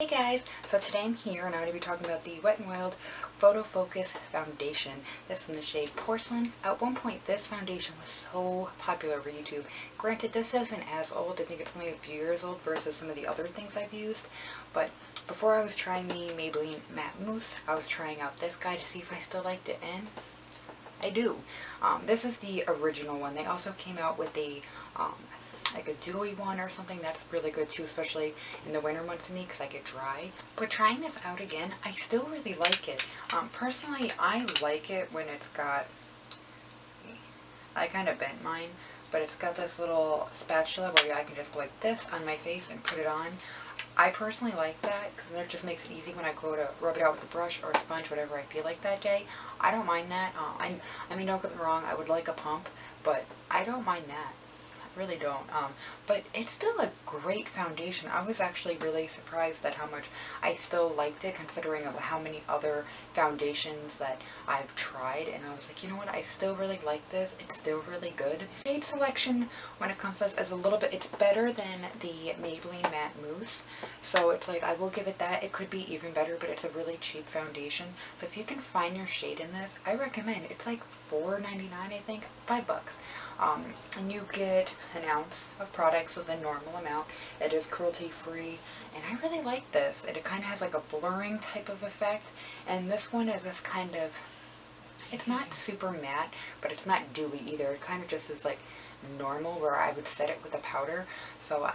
Hey guys, so today I'm here and I'm going to be talking about the Wet n Wild Photofocus foundation. This is in the shade Porcelain. At one point this foundation was so popular over YouTube. Granted, this isn't as old. I think it's only a few years old versus some of the other things I've used. But before I was trying the Maybelline Matte Mousse, I was trying out this guy to see if I still liked it, and I do. This is the original one. They also came out with a like a dewy one or something that's really good too, especially in the winter months to me because I get dry. But trying this out again, I still really like it. Personally, I like it when it's got, I kind of bent mine, but it's got this little spatula where I can just go like this on my face and put it on. I personally like that because it just makes it easy when I go to rub it out with a brush or a sponge, whatever I feel like that day. I don't mind that. I mean, don't get me wrong, I would like a pump, but I don't mind that. Really don't. But it's still a great foundation. I was actually really surprised at how much I still liked it, considering of how many other foundations that I've tried, and I was like, you know what, I still really like this. It's still really good. Shade selection when it comes to this is a little bit, it's better than the Maybelline Matte Mousse, so it's like I will give it that. It could be even better, but it's a really cheap foundation, so if you can find your shade in this, I recommend. It's like $4.99, I think, $5. And you get an ounce of products with a normal amount. It is cruelty free, and I really like this. It kind of has like a blurring type of effect, and this one is this kind of, it's not super matte, but it's not dewy either. It kind of just is like normal where I would set it with a powder. So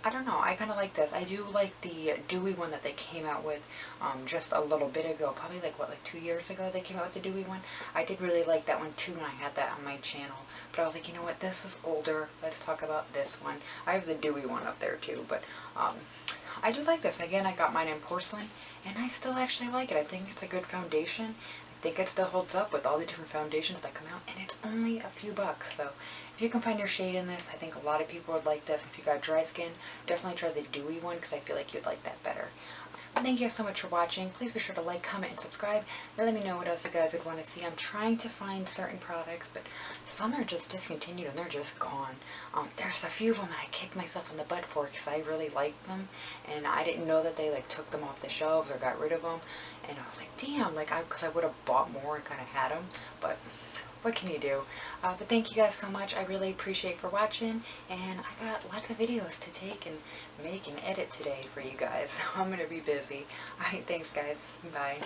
I don't know, I kind of like this. I do like the dewy one that they came out with just a little bit ago, probably like, what, like 2 years ago they came out with the dewy one. I did really like that one too, and I had that on my channel. But I was like, you know what, this is older, let's talk about this one. I have the dewy one up there too, but I do like this. Again, I got mine in Porcelain, and I still actually like it. I think it's a good foundation. I think it still holds up with all the different foundations that come out, and it's only a few bucks. So if you can find your shade in this, I think a lot of people would like this. If you got dry skin, definitely try the dewy one because I feel like you'd like that better. But thank you guys so much for watching. Please be sure to like, comment, and subscribe. And let me know what else you guys would want to see. I'm trying to find certain products, but some are just discontinued and they're just gone. There's a few of them that I kicked myself in the butt for because I really liked them, and I didn't know that they like took them off the shelves or got rid of them. And I was like, damn, like because I would have bought more and kind of had them, but what can you do? But thank you guys so much. I really appreciate for watching, and I got lots of videos to take and make and edit today for you guys. So I'm going to be busy. Alright, thanks guys. Bye.